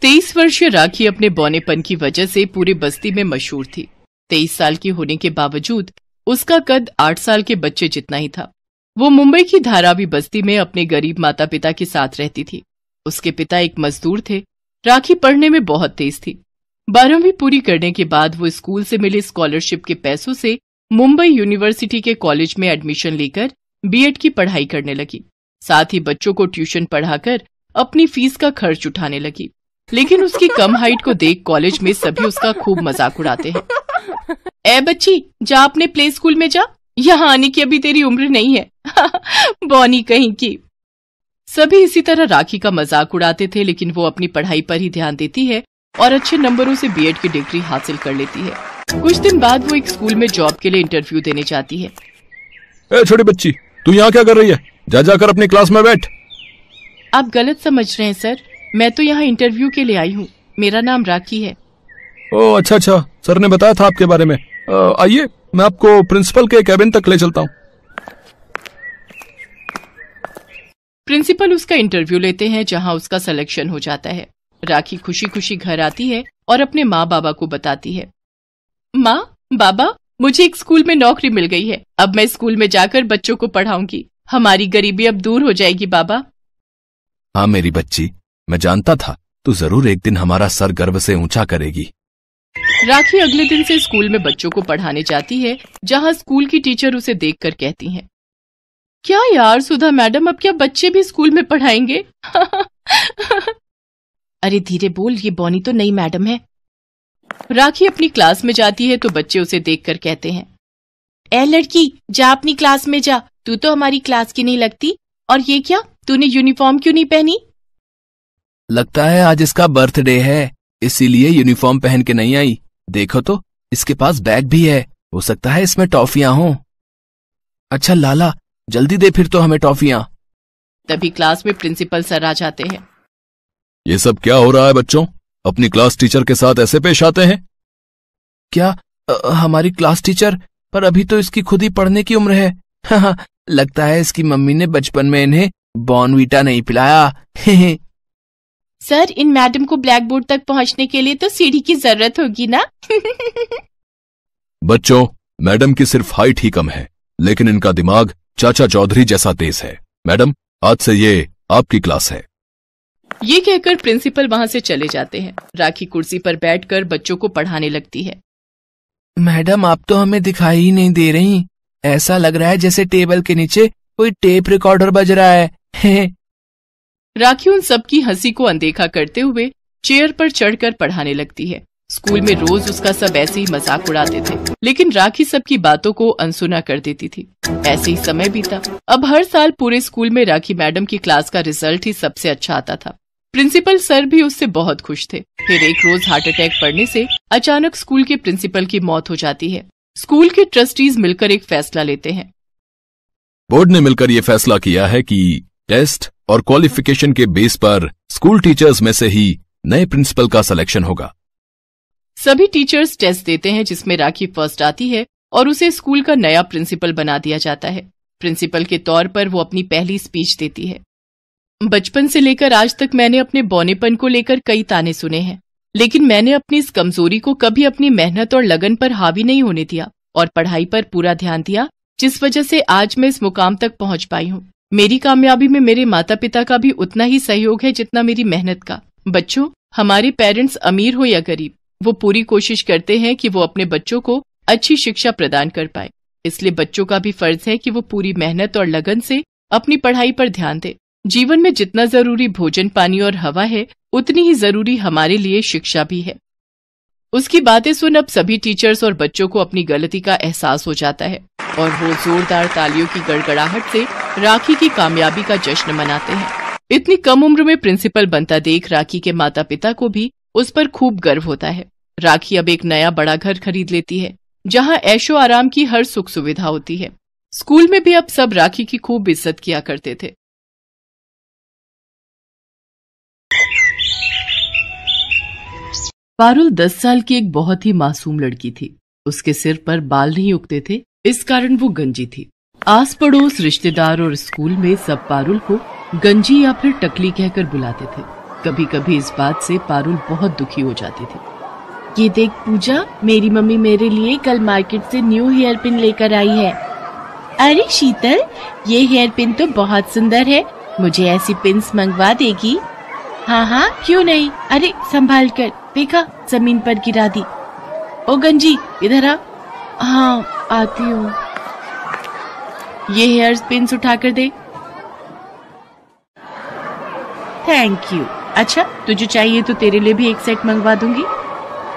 23 वर्षीय राखी अपने बौनेपन की वजह से पूरी बस्ती में मशहूर थी। 23 साल की होने के बावजूद उसका कद 8 साल के बच्चे जितना ही था। वो मुंबई की धारावी बस्ती में अपने गरीब माता पिता के साथ रहती थी। उसके पिता एक मजदूर थे। राखी पढ़ने में बहुत तेज थी। 12वीं पूरी करने के बाद वो स्कूल से मिले स्कॉलरशिप के पैसों से मुंबई यूनिवर्सिटी के कॉलेज में एडमिशन लेकर बीएड की पढ़ाई करने लगी। साथ ही बच्चों को ट्यूशन पढ़ाकर अपनी फीस का खर्च उठाने लगी। लेकिन उसकी कम हाइट को देख कॉलेज में सभी उसका खूब मजाक उड़ाते हैं। ए बच्ची, जा अपने प्ले स्कूल में जा, यहाँ आने की अभी तेरी उम्र नहीं है। बौनी कहीं की। सभी इसी तरह राखी का मजाक उड़ाते थे, लेकिन वो अपनी पढ़ाई पर ही ध्यान देती है और अच्छे नंबरों से बीएड की डिग्री हासिल कर लेती है। कुछ दिन बाद वो एक स्कूल में जॉब के लिए इंटरव्यू देने जाती है। ए छोटी बच्ची, तू यहाँ क्या कर रही है? जा जाकर अपनी क्लास में बैठ। आप गलत समझ रहे हैं सर, मैं तो यहाँ इंटरव्यू के लिए आई हूँ। मेरा नाम राखी है। ओह अच्छा, सर ने बताया था आपके बारे में। आइए, मैं आपको प्रिंसिपल के कैबिन तक ले चलता हूँ। प्रिंसिपल उसका इंटरव्यू लेते हैं, जहाँ उसका सिलेक्शन हो जाता है। राखी खुशी खुशी घर आती है और अपने माँ बाबा को बताती है। माँ बाबा, मुझे एक स्कूल में नौकरी मिल गई है। अब मैं स्कूल में जाकर बच्चों को पढ़ाऊंगी। हमारी गरीबी अब दूर हो जाएगी बाबा। हाँ मेरी बच्ची, मैं जानता था तू जरूर एक दिन हमारा सर गर्व से ऊंचा करेगी। राखी अगले दिन से स्कूल में बच्चों को पढ़ाने जाती है, जहाँ स्कूल की टीचर उसे देखकर कहती हैं, क्या यार सुधा मैडम, अब क्या बच्चे भी स्कूल में पढ़ाएंगे? अरे धीरे बोल, ये बौनी तो नई मैडम है। राखी अपनी क्लास में जाती है तो बच्चे उसे देखकर कहते हैं, ए लड़की, जा अपनी क्लास में जा, तू तो हमारी क्लास की नहीं लगती। और ये क्या, तूने यूनिफॉर्म क्यों नहीं पहनी? लगता है आज इसका बर्थडे है, इसीलिए यूनिफॉर्म पहन के नहीं आई। देखो तो, इसके पास बैग भी है, हो सकता है इसमें टॉफियां हों। अच्छा लाला, जल्दी दे फिर तो हमें टॉफियां। तभी क्लास में प्रिंसिपल सर आ जाते हैं। ये सब क्या हो रहा है बच्चों? अपनी क्लास टीचर के साथ ऐसे पेश आते हैं? क्या हमारी क्लास टीचर? पर अभी तो इसकी खुद ही पढ़ने की उम्र है। लगता है इसकी मम्मी ने बचपन में इन्हें बॉर्नवीटा नहीं पिलाया। सर, इन मैडम को ब्लैक बोर्ड तक पहुंचने के लिए तो सीढ़ी की जरूरत होगी ना? बच्चों, मैडम की सिर्फ हाइट ही कम है, लेकिन इनका दिमाग चाचा चौधरी जैसा तेज है। मैडम, आज से ये आपकी क्लास है। ये कहकर प्रिंसिपल वहां से चले जाते हैं। राखी कुर्सी पर बैठकर बच्चों को पढ़ाने लगती है। मैडम, आप तो हमें दिखाई ही नहीं दे रही। ऐसा लग रहा है जैसे टेबल के नीचे कोई टेप रिकॉर्डर बज रहा है। राखी उन सबकी हंसी को अनदेखा करते हुए चेयर पर चढ़कर पढ़ाने लगती है। स्कूल में रोज उसका सब ऐसे ही मजाक उड़ाते थे, लेकिन राखी सबकी बातों को अनसुना कर देती थी। ऐसे ही समय बीता। अब हर साल पूरे स्कूल में राखी मैडम की क्लास का रिजल्ट ही सबसे अच्छा आता था। प्रिंसिपल सर भी उससे बहुत खुश थे। फिर एक रोज हार्ट अटैक पड़ने से अचानक स्कूल के प्रिंसिपल की मौत हो जाती है। स्कूल के ट्रस्टीज मिलकर एक फैसला लेते हैं। बोर्ड ने मिलकर ये फैसला किया है कि टेस्ट और क्वालिफिकेशन के बेस पर स्कूल टीचर्स में से ही नए प्रिंसिपल का सिलेक्शन होगा। सभी टीचर्स टेस्ट देते हैं, जिसमें राखी फर्स्ट आती है और उसे स्कूल का नया प्रिंसिपल बना दिया जाता है। प्रिंसिपल के तौर पर वो अपनी पहली स्पीच देती है। बचपन से लेकर आज तक मैंने अपने बौनेपन को लेकर कई ताने सुने हैं, लेकिन मैंने अपनी इस कमजोरी को कभी अपनी मेहनत और लगन पर हावी नहीं होने दिया और पढ़ाई पर पूरा ध्यान दिया, जिस वजह से आज मैं इस मुकाम तक पहुंच पाई हूँ। मेरी कामयाबी में मेरे माता पिता का भी उतना ही सहयोग है जितना मेरी मेहनत का। बच्चों, हमारे पेरेंट्स अमीर हो या गरीब, वो पूरी कोशिश करते हैं कि वो अपने बच्चों को अच्छी शिक्षा प्रदान कर पाए। इसलिए बच्चों का भी फर्ज है कि वो पूरी मेहनत और लगन से अपनी पढ़ाई पर ध्यान दें। जीवन में जितना जरूरी भोजन, पानी और हवा है, उतनी ही जरूरी हमारे लिए शिक्षा भी है। उसकी बातें सुन अब सभी टीचर्स और बच्चों को अपनी गलती का एहसास हो जाता है और वो जोरदार तालियों की गड़गड़ाहट से राखी की कामयाबी का जश्न मनाते हैं। इतनी कम उम्र में प्रिंसिपल बनता देख राखी के माता पिता को भी उस पर खूब गर्व होता है। राखी अब एक नया बड़ा घर खरीद लेती है, जहाँ ऐशो आराम की हर सुख सुविधा होती है। स्कूल में भी अब सब राखी की खूब इज्जत किया करते थे। पारुल 10 साल की एक बहुत ही मासूम लड़की थी। उसके सिर पर बाल नहीं उगते थे, इस कारण वो गंजी थी। आस पड़ोस, रिश्तेदार और स्कूल में सब पारुल को गंजी या फिर टकली कहकर बुलाते थे। कभी कभी इस बात से पारुल बहुत दुखी हो जाती थी। ये देख पूजा, मेरी मम्मी मेरे लिए कल मार्केट से न्यू हेयर पिन लेकर आई है। अरे शीतल, ये हेयर पिन तो बहुत सुंदर है, मुझे ऐसी पिन्स मंगवा देगी? हाँ हाँ, क्यों नहीं। अरे संभाल कर, देखा जमीन पर गिरा दी। ओ गंजी, इधर आ। हाँ आती हूँ। ये हेयर पिन्स उठा कर दे। Thank you. अच्छा, तुझे चाहिए तो तेरे लिए भी एक सेट मंगवा दूंगी।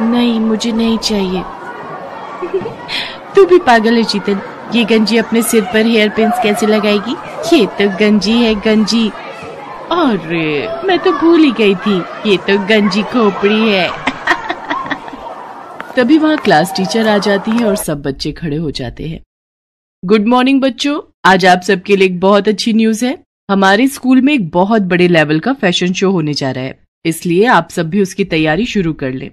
नहीं, मुझे नहीं चाहिए। तू भी पागल है शीतल, ये गंजी अपने सिर पर हेयर पिन्स कैसे लगाएगी? ये तो गंजी है, गंजी। अरे मैं तो भूल ही गई थी, ये तो गंजी खोपड़ी है। तभी वहाँ क्लास टीचर आ जाती है और सब बच्चे खड़े हो जाते हैं। गुड मॉर्निंग बच्चों, आज आप सबके लिए एक बहुत अच्छी न्यूज है। हमारे स्कूल में एक बहुत बड़े लेवल का फैशन शो होने जा रहा है, इसलिए आप सब भी उसकी तैयारी शुरू कर लें।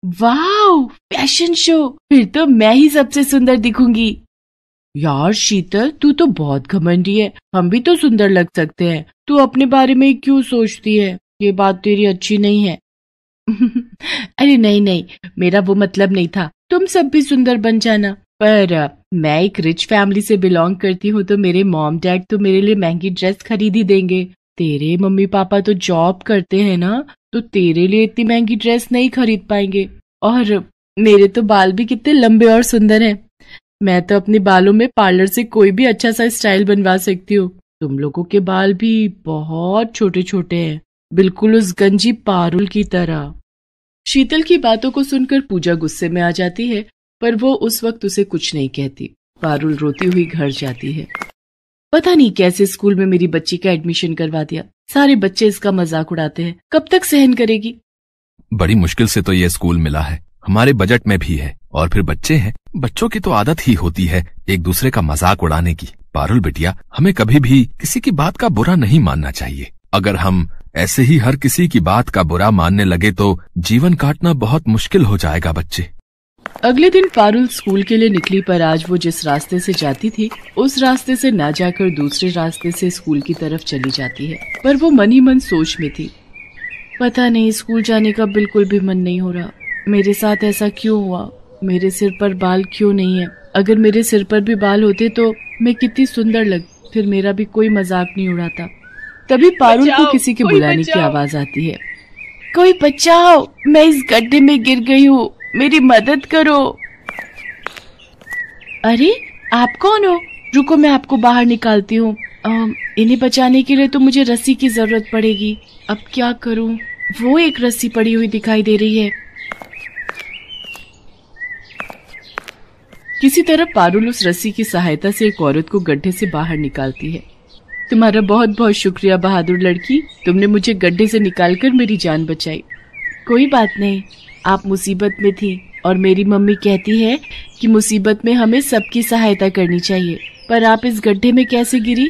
वाह, फैशन शो, फिर तो मैं ही सबसे सुंदर दिखूंगी। यार शीतल, तू तो बहुत घमंडी है, हम भी तो सुंदर लग सकते हैं। तू अपने बारे में क्यों सोचती है? ये बात तेरी अच्छी नहीं है। अरे नहीं नहीं, मेरा वो मतलब नहीं था, तुम सब भी सुंदर बन जाना। पर मैं एक रिच फैमिली से बिलोंग करती हूँ, तो मेरे मॉम डैड तो मेरे लिए महंगी ड्रेस खरीद ही देंगे। तेरे मम्मी पापा तो जॉब करते हैं ना, तो तेरे लिए इतनी महंगी ड्रेस नहीं खरीद पाएंगे। और मेरे तो बाल भी कितने लंबे और सुंदर हैं, मैं तो अपने बालों में पार्लर से कोई भी अच्छा सा स्टाइल बनवा सकती हूँ। तुम लोगों के बाल भी बहुत छोटे छोटे हैं, बिल्कुल उस गंजी पारुल की तरह। शीतल की बातों को सुनकर पूजा गुस्से में आ जाती है, पर वो उस वक्त उसे कुछ नहीं कहती। पारुल रोती हुई घर जाती है। पता नहीं कैसे स्कूल में मेरी बच्ची का एडमिशन करवा दिया, सारे बच्चे इसका मजाक उड़ाते हैं, कब तक सहन करेगी? बड़ी मुश्किल से तो ये स्कूल मिला है, हमारे बजट में भी है, और फिर बच्चे हैं, बच्चों की तो आदत ही होती है एक दूसरे का मजाक उड़ाने की। पारुल बिटिया, हमें कभी भी किसी की बात का बुरा नहीं मानना चाहिए। अगर हम ऐसे ही हर किसी की बात का बुरा मानने लगे तो जीवन काटना बहुत मुश्किल हो जाएगा बच्चे। अगले दिन पारुल स्कूल के लिए निकली, पर आज वो जिस रास्ते से जाती थी उस रास्ते से ना जाकर दूसरे रास्ते से स्कूल की तरफ चली जाती है। पर वो मन ही मन सोच में थी, पता नहीं स्कूल जाने का बिल्कुल भी मन नहीं हो रहा। मेरे साथ ऐसा क्यों हुआ? मेरे सिर पर बाल क्यों नहीं है? अगर मेरे सिर पर भी बाल होते तो मैं कितनी सुंदर लग, फिर मेरा भी कोई मजाक नहीं उड़ाता। तभी पारुल को किसी के बुलाने की आवाज आती है। कोई बचाओ, मैं इस गड्ढे में गिर गई हूँ, मेरी मदद करो। अरे आप कौन हो? रुको मैं आपको बाहर निकालती हूँ। इन्हें बचाने के लिए तो मुझे रस्सी की जरूरत पड़ेगी। अब क्या करूँ? वो एक रस्सी पड़ी हुई दिखाई दे रही है। किसी तरह पारुल उस रस्सी की सहायता से एक औरत को गड्ढे से बाहर निकालती है। तुम्हारा बहुत बहुत शुक्रिया बहादुर लड़की, तुमने मुझे गड्ढे से निकालकर मेरी जान बचाई। कोई बात नहीं, आप मुसीबत में थी और मेरी मम्मी कहती है कि मुसीबत में हमें सबकी सहायता करनी चाहिए। पर आप इस गड्ढे में कैसे गिरी?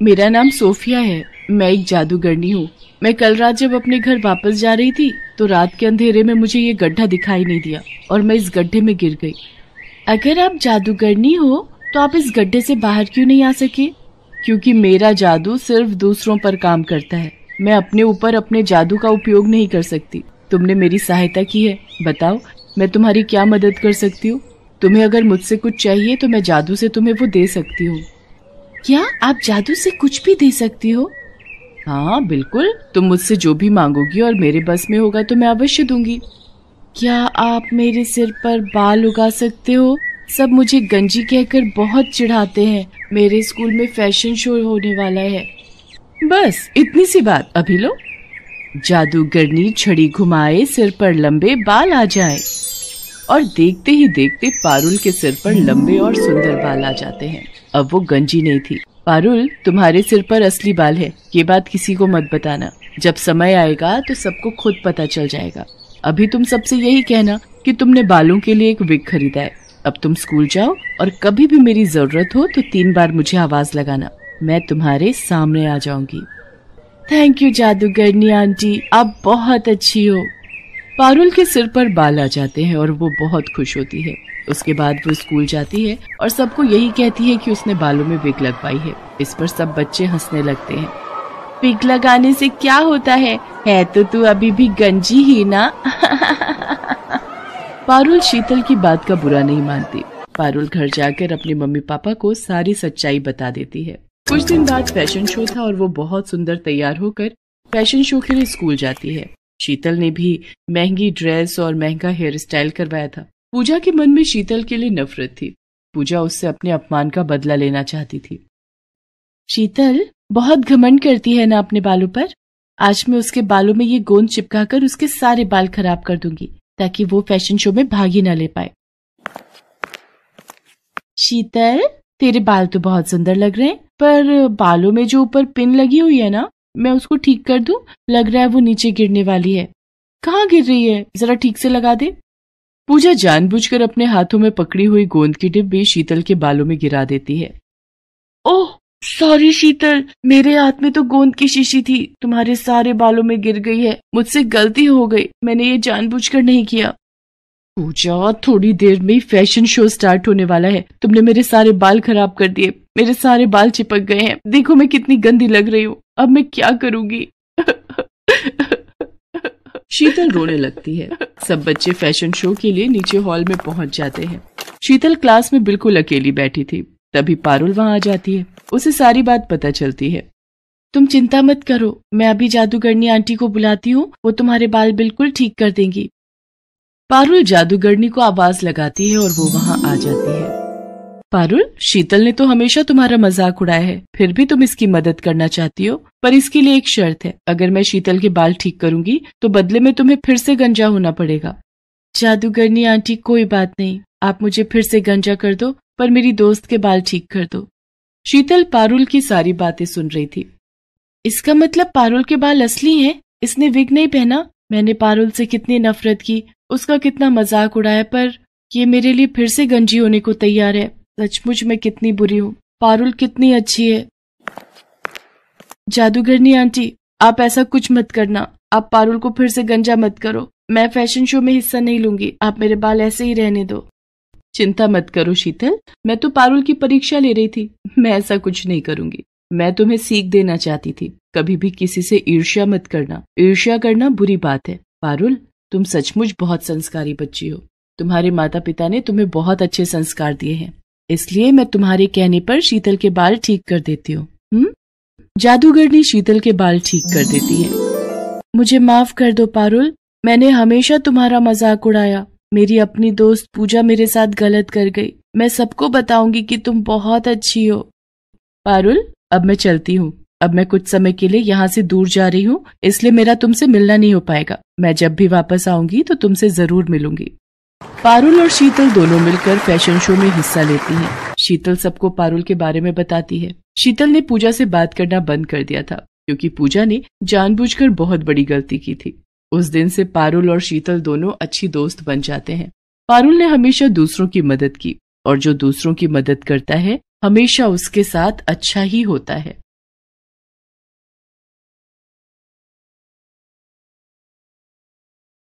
मेरा नाम सोफिया है, मैं एक जादूगरनी हूँ। मैं कल रात जब अपने घर वापस जा रही थी तो रात के अंधेरे में मुझे ये गड्ढा दिखाई नहीं दिया और मैं इस गड्ढे में गिर गई। अगर आप जादूगरनी हो तो आप इस गड्ढे से बाहर क्यों नहीं आ सके? क्योंकि मेरा जादू सिर्फ दूसरों पर काम करता है, मैं अपने ऊपर अपने जादू का उपयोग नहीं कर सकती। तुमने मेरी सहायता की है, बताओ मैं तुम्हारी क्या मदद कर सकती हूँ? तुम्हें अगर मुझसे कुछ चाहिए तो मैं जादू से तुम्हें वो दे सकती हूँ। क्या आप जादू से कुछ भी दे सकती हो? हाँ बिल्कुल, तुम मुझसे जो भी मांगोगी और मेरे बस में होगा तो मैं अवश्य दूंगी। क्या आप मेरे सिर पर बाल उगा सकते हो? सब मुझे गंजी कहकर बहुत चिढ़ाते हैं। मेरे स्कूल में फैशन शो होने वाला है। बस इतनी सी बात, अभी लो। जादूगरनी छड़ी घुमाए, सिर पर लंबे बाल आ जाए। और देखते ही देखते पारुल के सिर पर लंबे और सुंदर बाल आ जाते हैं। अब वो गंजी नहीं थी। पारुल, तुम्हारे सिर पर असली बाल है, ये बात किसी को मत बताना। जब समय आएगा तो सबको खुद पता चल जाएगा। अभी तुम सबसे यही कहना कि तुमने बालों के लिए एक विग खरीदा है। अब तुम स्कूल जाओ और कभी भी मेरी जरूरत हो तो 3 बार मुझे आवाज लगाना, मैं तुम्हारे सामने आ जाऊंगी। थैंक यू जादूगरनी आंटी, आप बहुत अच्छी हो। पारुल के सिर पर बाल आ जाते हैं और वो बहुत खुश होती है। उसके बाद वो स्कूल जाती है और सबको यही कहती है कि उसने बालों में विग लगवाई है। इस पर सब बच्चे हंसने लगते हैं। पिक लगाने से क्या होता है तो तू अभी भी गंजी ही ना। पारुल शीतल की बात का बुरा नहीं मानती। पारुल घर जाकर अपने मम्मी पापा को सारी सच्चाई बता देती है। कुछ दिन बाद फैशन शो था और वो बहुत सुंदर तैयार होकर फैशन शो के लिए स्कूल जाती है। शीतल ने भी महंगी ड्रेस और महंगा हेयर स्टाइल करवाया था। पूजा के मन में शीतल के लिए नफरत थी। पूजा उससे अपने अपमान का बदला लेना चाहती थी। शीतल बहुत घमंड करती है ना अपने बालों पर। आज मैं उसके बालों में ये गोंद चिपकाकर उसके सारे बाल खराब कर दूंगी ताकि वो फैशन शो में भाग ही ना ले पाए। शीतल, तेरे बाल तो बहुत सुंदर लग रहे हैं, पर बालों में जो ऊपर पिन लगी हुई है ना, मैं उसको ठीक कर दूं? लग रहा है वो नीचे गिरने वाली है। कहाँ गिर रही है? जरा ठीक से लगा दे। पूजा जानबूझकर अपने हाथों में पकड़ी हुई गोंद की डिब्बी शीतल के बालों में गिरा देती है। ओह सॉरी शीतल, मेरे हाथ में तो गोंद की शीशी थी, तुम्हारे सारे बालों में गिर गई है। मुझसे गलती हो गई, मैंने ये जानबूझकर नहीं किया। पूजा, थोड़ी देर में फैशन शो स्टार्ट होने वाला है। तुमने मेरे सारे बाल खराब कर दिए। मेरे सारे बाल चिपक गए हैं। देखो मैं कितनी गंदी लग रही हूँ। अब मैं क्या करूंगी? शीतल रोने लगती है। सब बच्चे फैशन शो के लिए नीचे हॉल में पहुंच जाते हैं। शीतल क्लास में बिल्कुल अकेली बैठी थी। तभी पारुल वहां आ जाती है। उसे सारी बात पता चलती है। तुम चिंता मत करो, मैं अभी जादूगरनी आंटी को बुलाती हूँ, वो तुम्हारे बाल बिल्कुल ठीक कर देंगी। पारुल जादूगरनी को आवाज लगाती है और वो वहां आ जाती है। पारुल, शीतल ने तो हमेशा तुम्हारा मजाक उड़ाया है, फिर भी तुम इसकी मदद करना चाहती हो, पर इसके लिए एक शर्त है। अगर मैं शीतल के बाल ठीक करूंगी तो बदले में तुम्हें फिर से गंजा होना पड़ेगा। जादूगरनी आंटी, कोई बात नहीं, आप मुझे फिर से गंजा कर दो, पर मेरी दोस्त के बाल ठीक कर दो। शीतल पारुल की सारी बातें सुन रही थी। इसका मतलब पारुल के बाल असली हैं? इसने विग नहीं पहना? मैंने पारुल से कितनी नफरत की, उसका कितना मजाक उड़ाया, पर ये मेरे लिए फिर से गंजी होने को तैयार है। सचमुच मैं कितनी बुरी हूँ। पारुल कितनी अच्छी है। जादूगरनी आंटी, आप ऐसा कुछ मत करना। आप पारुल को फिर से गंजा मत करो। मैं फैशन शो में हिस्सा नहीं लूंगी। आप मेरे बाल ऐसे ही रहने दो। चिंता मत करो शीतल, मैं तो पारुल की परीक्षा ले रही थी। मैं ऐसा कुछ नहीं करूंगी। मैं तुम्हें सीख देना चाहती थी। कभी भी किसी से ईर्ष्या मत करना। ईर्ष्या करना बुरी बात है। पारुल, तुम सचमुच बहुत संस्कारी बच्ची हो। तुम्हारे माता पिता ने तुम्हें बहुत अच्छे संस्कार दिए हैं, इसलिए मैं तुम्हारे कहने पर शीतल के बाल ठीक कर देती हूँ। जादूगरनी शीतल के बाल ठीक कर देती है। मुझे माफ कर दो पारुल, मैंने हमेशा तुम्हारा मजाक उड़ाया। मेरी अपनी दोस्त पूजा मेरे साथ गलत कर गई। मैं सबको बताऊंगी कि तुम बहुत अच्छी हो। पारुल, अब मैं चलती हूँ। अब मैं कुछ समय के लिए यहाँ से दूर जा रही हूँ, इसलिए मेरा तुमसे मिलना नहीं हो पाएगा। मैं जब भी वापस आऊंगी तो तुमसे जरूर मिलूंगी। पारुल और शीतल दोनों मिलकर फैशन शो में हिस्सा लेती हैं। शीतल सबको पारुल के बारे में बताती है। शीतल ने पूजा से बात करना बंद कर दिया था, क्योंकि पूजा ने जानबूझकर बहुत बड़ी गलती की थी। उस दिन से पारुल और शीतल दोनों अच्छी दोस्त बन जाते हैं। पारुल ने हमेशा दूसरों की मदद की, और जो दूसरों की मदद करता है हमेशा उसके साथ अच्छा ही होता है।